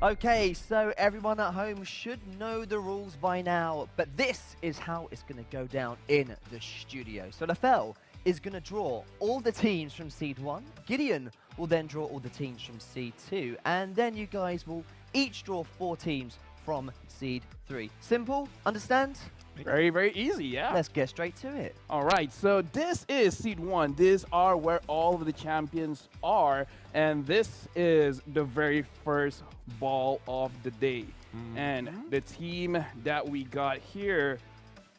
Okay, so everyone at home should know the rules by now, but this is how it's going to go down in the studio. So Lafell is going to draw all the teams from Seed 1, Gideon will then draw all the teams from Seed 2, and then you guys will each draw 4 teams from Seed 3. Simple? Understand? Very, very easy, yeah. Let's get straight to it. All right, so this is Seed 1. These are where all of the champions are, and this is the very first ball of the day. And the team that we got here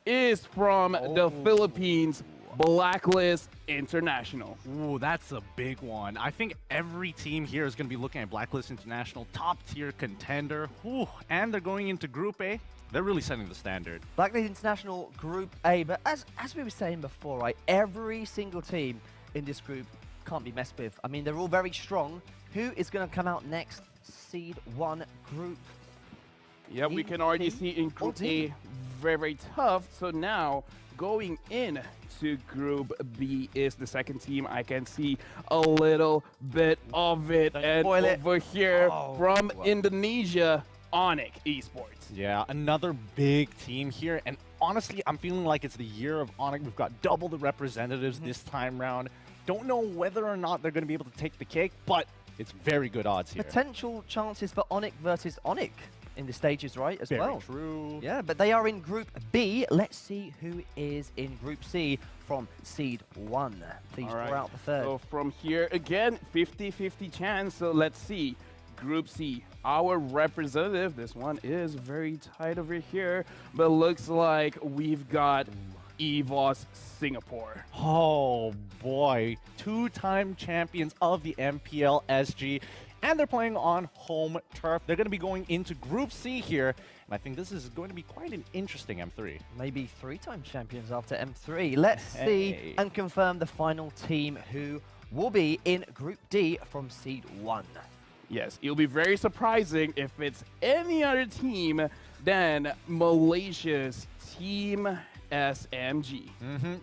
is from the Philippines, Blacklist International. Ooh, that's a big one. I think every team here is going to be looking at Blacklist International, top-tier contender. Ooh, and they're going into Group A. They're really setting the standard. Blacklist International Group A, but as we were saying before, right, every single team in this group can't be messed with. I mean, they're all very strong. Who is going to come out next? Seed 1 Group. Yeah, we can already see in Group A, very, very tough. So now, going in to Group B is the second team. I can see a little bit of it. And over here from Indonesia, Onic Esports. Yeah, another big team here. And honestly, I'm feeling like it's the year of Onic. We've got double the representatives this time round. Don't know whether or not they're going to be able to take the cake, but it's very good odds here. Potential chances for Onic versus Onic in the stages, right, as well. Very true. Yeah, but they are in Group B. Let's see who is in Group C from Seed 1. Please draw out the third. So from here, again, 50-50 chance. So let's see. Group C, our representative, this one is very tight over here, but looks like we've got EVOS Singapore. Oh boy, 2-time champions of the MPL SG, and they're playing on home turf. They're going to be going into Group C here, and I think this is going to be quite an interesting M3. Maybe 3-time champions after M3. Let's see and confirm the final team who will be in Group D from Seed 1. Yes, it'll be very surprising if it's any other team than Malaysia's Team SMG.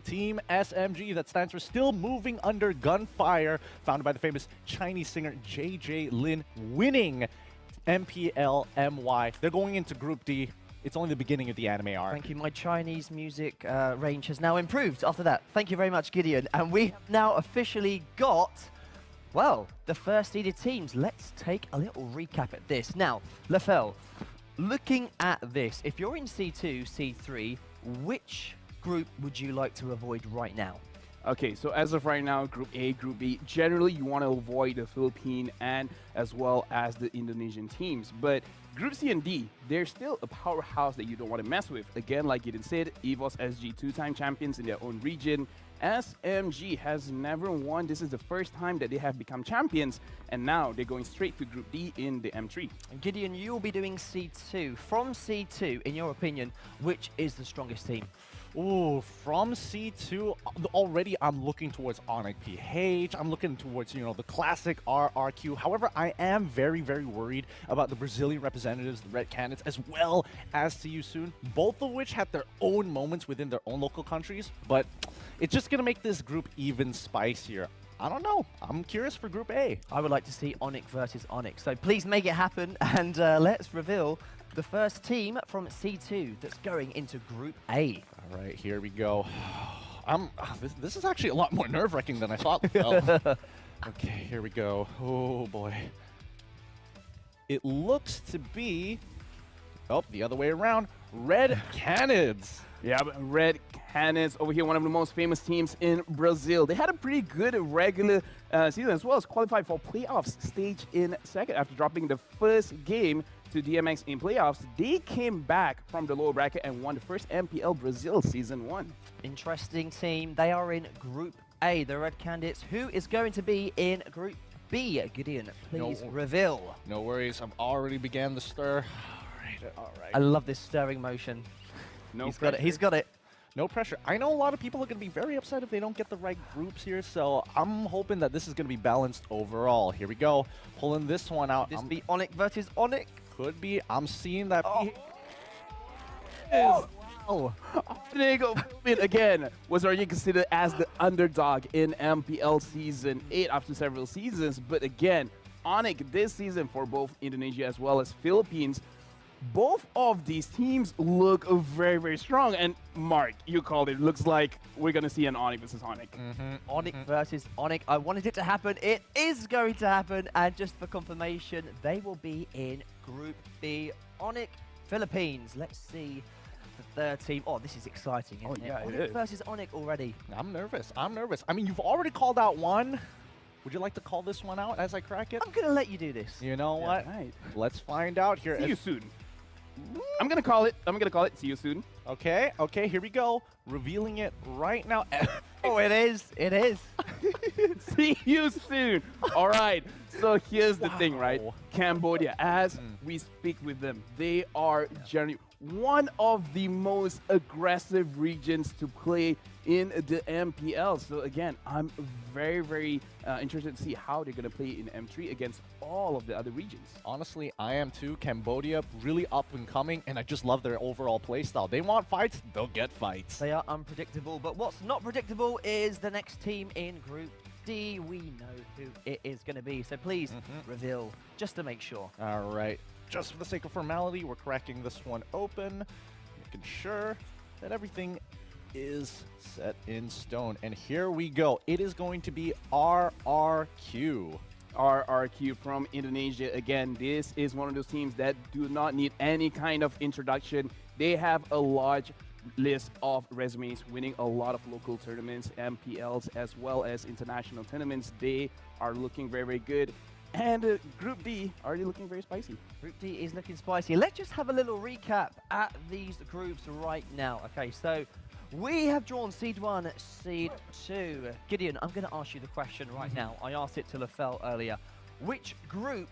Team SMG, that stands for Still Moving Under Gunfire, founded by the famous Chinese singer JJ Lin, winning MPL MY. They're going into Group D. It's only the beginning of the anime arc. Thank you. My Chinese music range has now improved after that. Thank you very much, Gideon. And we have now officially got, well, the first seeded teams. Let's take a little recap at this. Now, Lafell, looking at this, if you're in C2, C3, which group would you like to avoid right now? Okay, so as of right now, Group A, Group B, generally you want to avoid the Philippine and as well as the Indonesian teams. But Group C and D, they're still a powerhouse that you don't want to mess with. Again, like Gideon said, EVOS SG, 2-time champions in their own region. SMG has never won. This is the first time that they have become champions, and now they're going straight to Group D in the M3. And Gideon, you'll be doing C2. From C2, in your opinion, which is the strongest team? Ooh, from C2, already I'm looking towards Onic PH. I'm looking towards, you know, the classic RRQ. However, I am very, very worried about the Brazilian representatives, the Red Canids, as well as See You Soon, both of which had their own moments within their own local countries, but it's just going to make this group even spicier. I don't know. I'm curious for Group A. I would like to see Onic versus Onic. So please make it happen, and let's reveal the first team from C2 that's going into Group A. All right, here we go. This is actually a lot more nerve-wracking than I thought. Okay, here we go. Oh, boy. It looks to be, the other way around, Red Canids. Yeah, but Red Canids over here, one of the most famous teams in Brazil. They had a pretty good regular season as well as qualified for playoffs stage in second after dropping the first game to DMX in playoffs. They came back from the lower bracket and won the first MPL Brazil Season 1. Interesting team. They are in Group A, the Red Canids. Who is going to be in Group B? Gideon, please reveal. No worries. I've already began the stir. All right. I love this stirring motion. He's got it. No pressure. I know a lot of people are going to be very upset if they don't get the right groups here, so I'm hoping that this is going to be balanced overall. Here we go. Pulling this one out. This be Onic versus Onic. Could be. I'm seeing that. Onic again was already considered as the underdog in MPL Season 8 after several seasons, but again, Onic this season for both Indonesia as well as Philippines. Both of these teams look very, very strong. And Mark, you called it. Looks like we're going to see an Onic versus Onic. Onic versus Onic. I wanted it to happen. It is going to happen. And just for confirmation, they will be in Group B. Onic, Philippines. Let's see the third team. Oh, this is exciting, isn't it? Yeah, it Onic is. versus Onic already. I'm nervous. I'm nervous. I mean, you've already called out one. Would you like to call this one out as I crack it? I'm going to let you do this. You know what? Right. Let's find out here. See you soon. I'm going to call it. See you soon. Okay, okay, here we go. Revealing it right now. Oh, it is. It is. See you soon. All right. So here's the thing, right? Wow. Cambodia, as we speak with them, they are generally one of the most aggressive regions to play in the MPL. So again, I'm very, very interested to see how they're going to play in M3 against all of the other regions. Honestly, I am too. Cambodia, really up and coming, and I just love their overall playstyle. They want fights, they'll get fights. They are unpredictable, but what's not predictable is the next team in Group D. We know who it is going to be, so please reveal, just to make sure. All right, just for the sake of formality, we're cracking this one open, making sure that everything is set in stone. And here we go. It is going to be RRQ. RRQ from Indonesia. Again, this is one of those teams that do not need any kind of introduction. They have a large list of resumes, winning a lot of local tournaments, MPLs, as well as international tournaments. They are looking very, very good. And Group D already looking very spicy. Group D is looking spicy. Let's just have a little recap at these groups right now. Okay, so we have drawn Seed 1, Seed 2. Gideon, I'm going to ask you the question right now. I asked it to Lafel earlier. Which group,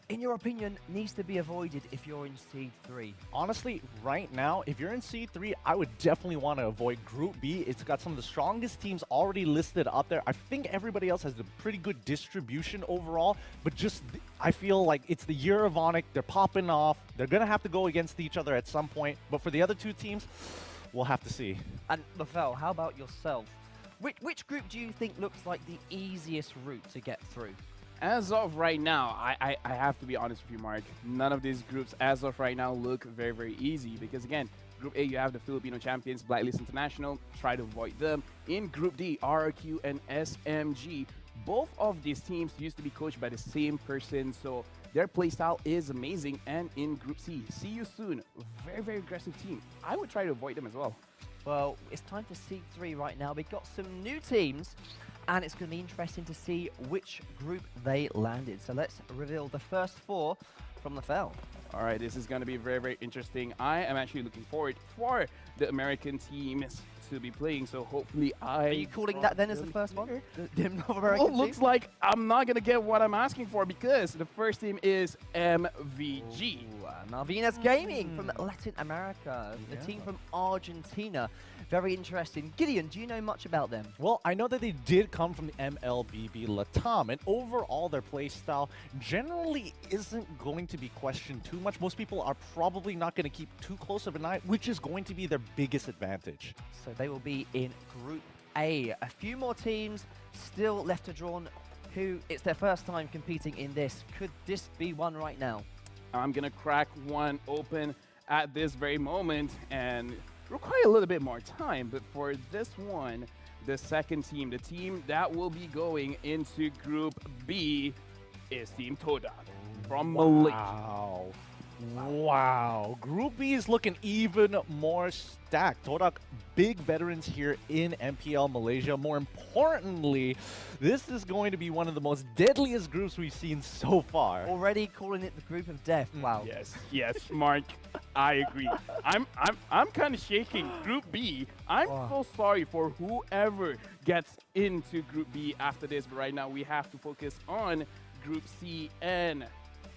in your opinion, needs to be avoided if you're in Seed 3? Honestly, right now, if you're in C3, I would definitely want to avoid Group B. It's got some of the strongest teams already listed up there. I think everybody else has a pretty good distribution overall, but just, I feel like it's the year of Onic. They're popping off. They're going to have to go against each other at some point. But for the other two teams, we'll have to see. And Lafel, how about yourself? Which group do you think looks like the easiest route to get through? As of right now, I have to be honest with you, Mark. None of these groups, as of right now, look very, very easy. Because again, Group A, you have the Filipino champions, Blacklist International. Try to avoid them. In Group D, RRQ and SMG. Both of these teams used to be coached by the same person, so their playstyle is amazing. And in Group C, see you soon. Very, very aggressive team. I would try to avoid them as well. Well, it's time for Seed 3 right now. We've got some new teams, and it's going to be interesting to see which group they landed. So let's reveal the first four from Lafel. All right, this is going to be very, very interesting. I am actually looking forward for the American teams to be playing, so hopefully Are you calling that then as the first one? The North American Well, looks team? like I'm not going to get what I'm asking for because the first team is MVG. Malvinas Gaming from Latin America, the team from Argentina. Very interesting. Gideon, do you know much about them? Well, I know that they did come from the MLBB Latam, and overall their playstyle generally isn't going to be questioned too much. Most people are probably not going to keep too close of an eye, which is going to be their biggest advantage. So they will be in Group A. A few more teams still left to draw. Who it's their first time competing in this. Could this be one right now? I'm going to crack one open at this very moment and require a little bit more time, but for this one, the second team, the team that will be going into Group B is Team Todak from Malaysia. Wow. Wow. Group B is looking even more stacked. Todak, big veterans here in MPL Malaysia. More importantly, this is going to be one of the most deadliest groups we've seen so far. Already calling it the group of death. Wow. Yes, Mark, I agree. I'm kind of shaking. Group B, I'm so sorry for whoever gets into Group B after this, but right now we have to focus on Group C, and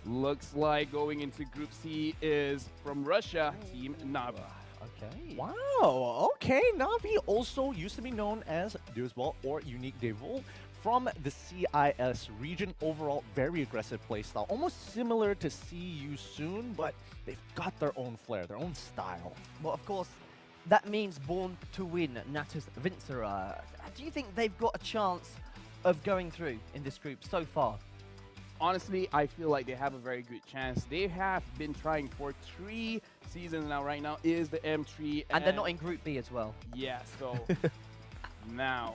looks like going into Group C is from Russia, Team Navi. Okay. Wow. Okay. Navi also used to be known as Dewsball or Unique Devil from the CIS region. Overall, very aggressive playstyle. Almost similar to See You Soon, but they've got their own flair, their own style. Well, of course, that means Born to Win, Natus Vincera. Do you think they've got a chance of going through in this group so far? honestly, I feel like they have a very good chance. They have been trying for 3 seasons now. Right now is the M3. And they're not in Group B as well. Yeah, so now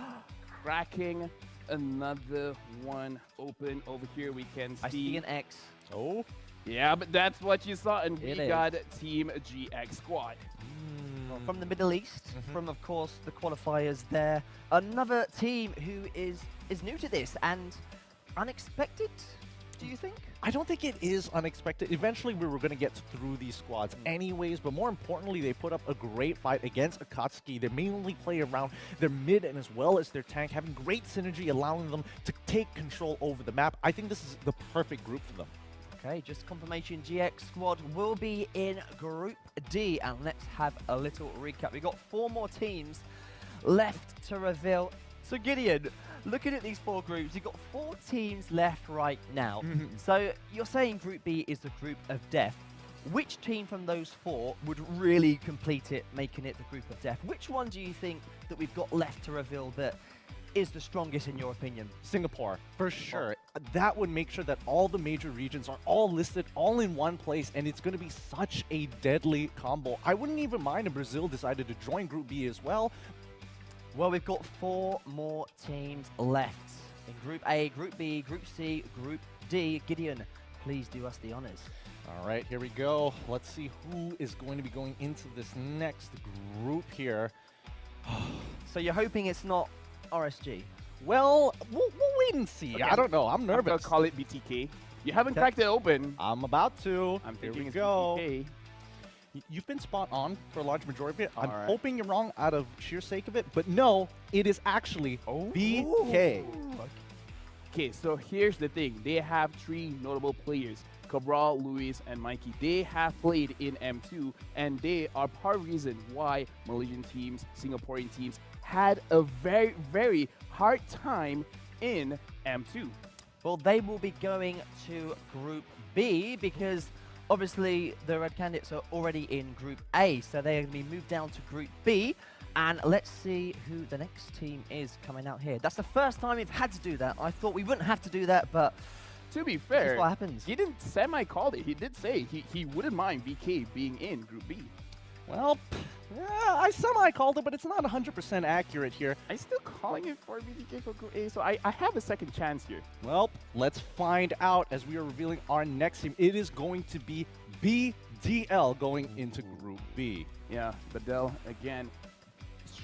cracking another one open over here. We can I see see an X. Oh. yeah, but that's what you saw, and we It is. got Team GX Squad. From the Middle East, Mhm. from, of course, the qualifiers there. Another team who is new to this and unexpected, do you think? I don't think it is unexpected. Eventually, we were going to get through these squads anyways, but more importantly, they put up a great fight against Akatsuki. They mainly play around their mid and as well as their tank, having great synergy, allowing them to take control over the map. I think this is the perfect group for them. Okay, just confirmation, GX Squad will be in Group D, and let's have a little recap. We've got 4 more teams left to reveal. So Gideon, looking at these 4 groups, you've got 4 teams left right now. So you're saying Group B is the group of death. Which team from those 4 would really complete it, making it the group of death? Which one do you think that we've got left to reveal that is the strongest in your opinion? Singapore, for sure. That would make sure that all the major regions are all listed all in one place, and it's going to be such a deadly combo. I wouldn't even mind if Brazil decided to join Group B as well. Well, we've got 4 more teams left in Group A, Group B, Group C, Group D. Gideon, please do us the honors. All right, here we go. Let's see who is going to be going into this next group here. So you're hoping it's not RSG? Well, we'll wait and see. Okay, I don't know. I'm I'm gonna nervous. call it BTK. You haven't Okay. cracked it open. I'm about to. I'm Here thinking we it's go. BTK. You've been spot on for a large majority of it. I'm All right. hoping you're wrong out of sheer sake of it, but no, it is actually BK. Okay, so here's the thing. They have 3 notable players, Cabral, Luis, and Mikey. They have played in M2, and they are part of the reason why Malaysian teams, Singaporean teams, had a very, very hard time in M2. Well, they will be going to Group B because obviously the red candidates are already in Group A, so they're going to be moved down to Group B. And let's see who the next team is coming out here. That's the first time we've had to do that. I thought we wouldn't have to do that, but To be this is fair, what happens. he didn't semi-called it. He did say he wouldn't mind VK being in Group B. Well, yeah, I semi-called it, but it's not 100% accurate here. I'm still calling it for BTK for Group A, so I have a second chance here. Well, let's find out as we are revealing our next team. It is going to be BDL going into Group B. Yeah, Badel, again,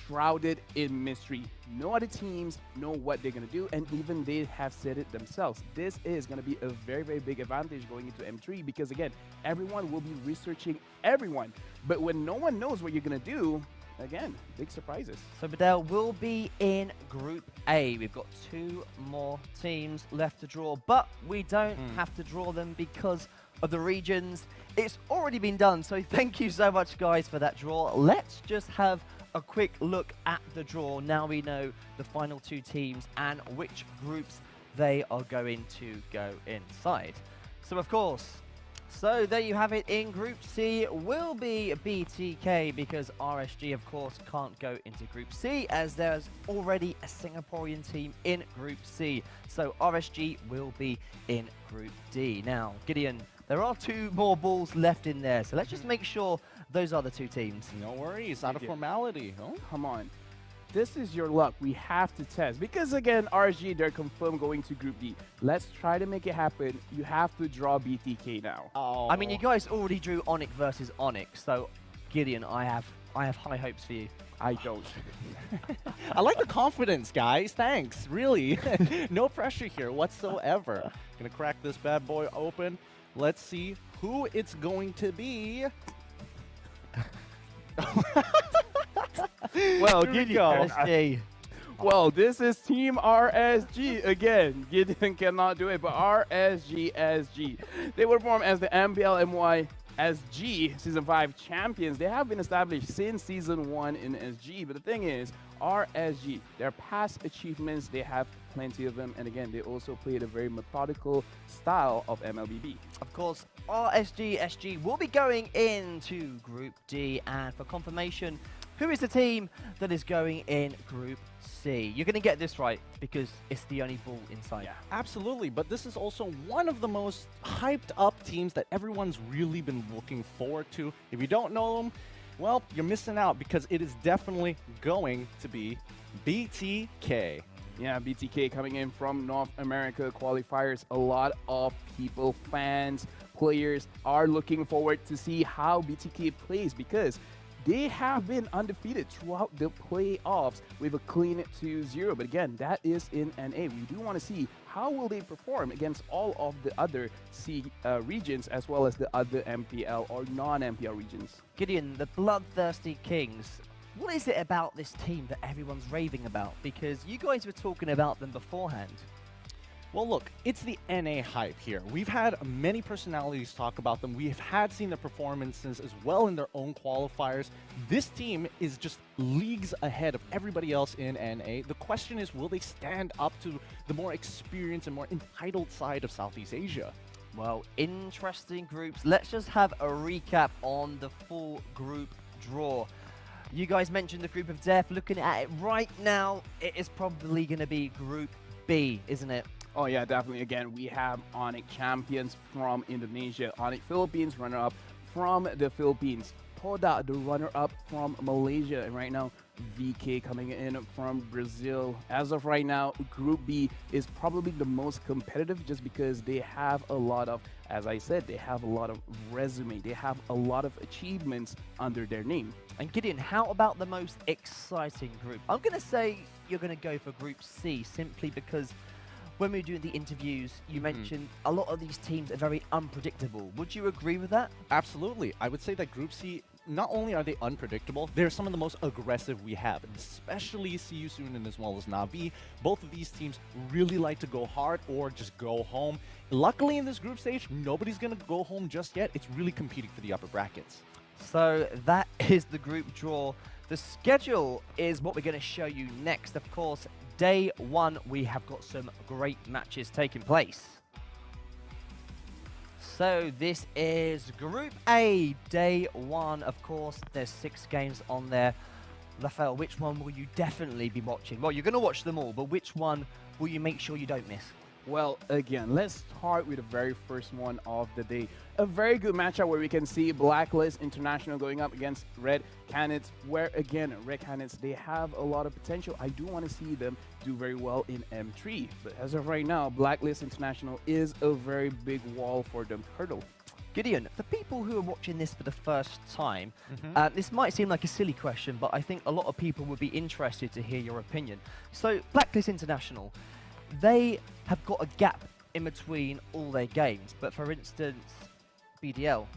shrouded in mystery. No other teams know what they're going to do, and even they have said it themselves. This is going to be a very, very big advantage going into M3 because, again, everyone will be researching everyone. But when no one knows what you're going to do, again, big surprises. So Badel will be in Group A. We've got 2 more teams left to draw, but we don't have to draw them because of the regions. It's already been done, so thank you so much, guys, for that draw. Let's just have a quick look at the draw. Now we know the final 2 teams and which groups they are going to go inside. So, of course, so there you have it. In Group C will be BTK because RSG, of course, can't go into Group C as there's already a Singaporean team in Group C. So RSG will be in Group D. Now, Gideon, there are 2 more balls left in there, so let's just make sure those are the 2 teams. No worries, out of Yeah. formality. Oh, come on. This is your luck. We have to test. Because, again, RSG, they're confirmed going to Group D. Let's try to make it happen. You have to draw BTK now. Oh. I mean, you guys already drew Onic versus Onic, so Gideon, I have high hopes for you. I don't. I like the confidence, guys. Thanks. Really. No pressure here whatsoever. Gonna crack this bad boy open. Let's see who it's going to be. Well, Here we Gideon, go. RSG. well, this is Team RSG again. Gideon cannot do it, but RSG SG. They were formed as the MPL SG Season 5 champions. They have been established since Season 1 in SG, but the thing is, RSG, their past achievements, they have plenty of them, and again, they also played a very methodical style of MLBB. Of course, RSG SG will be going into Group D, and for confirmation, Who is the team that is going in Group C? You're going to get this right because it's the only ball inside. Yeah, absolutely. But this is also one of the most hyped up teams that everyone's really been looking forward to. If you don't know them, well, you're missing out because it is definitely going to be BTK. Yeah, BTK coming in from North America qualifiers. A lot of people, fans, players are looking forward to see how BTK plays because they have been undefeated throughout the playoffs with a clean 2-0. But again, that is in NA. We do want to see how will they perform against all of the other C regions as well as the other MPL or non-MPL regions. Gideon, the Bloodthirsty Kings. What is it about this team that everyone's raving about? Because you guys were talking about them beforehand. Well, look, it's the NA hype here. We've had many personalities talk about them. We've seen their performances as well in their own qualifiers. This team is just leagues ahead of everybody else in NA. The question is, will they stand up to the more experienced and more entitled side of Southeast Asia? Well, interesting groups. Let's just have a recap on the full group draw. You guys mentioned the group of death. Looking at it right now, it is probably going to be Group B, isn't it? Oh yeah, definitely. Again, we have Onic champions from Indonesia, Onic Philippines runner-up from the Philippines, Poda the runner-up from Malaysia, and right now VK coming in from Brazil. As of right now, Group B is probably the most competitive just because they have a lot of, as I said, they have a lot of resume, they have a lot of achievements under their name. And Gideon, how about the most exciting group? I'm going to say you're going to go for Group C simply because when we were doing the interviews, you mentioned a lot of these teams are very unpredictable. Would you agree with that? Absolutely. I would say that Group C, not only are they unpredictable, they're some of the most aggressive we have, especially CU Sunan as well as Na'Vi. Both of these teams really like to go hard or just go home. Luckily in this group stage, nobody's going to go home just yet. It's really competing for the upper brackets. So that is the group draw. The schedule is what we're going to show you next. Of course, day one, we have got some great matches taking place. So this is Group A, day one. Of course, there's 6 games on there. Rafael, which one will you definitely be watching? Well, you're going to watch them all, but which one will you make sure you don't miss? Well, again, let's start with the very first one of the day. A very good matchup where we can see Blacklist International going up against Red Canids, where, again, Red Canids, they have a lot of potential. I do want to see them do very well in M3. But as of right now, Blacklist International is a very big wall for them to hurdle. Gideon, for people who are watching this for the first time, this might seem like a silly question, but I think a lot of people would be interested to hear your opinion. So, Blacklist International, they have got a gap in between all their games, but for instance, BDL,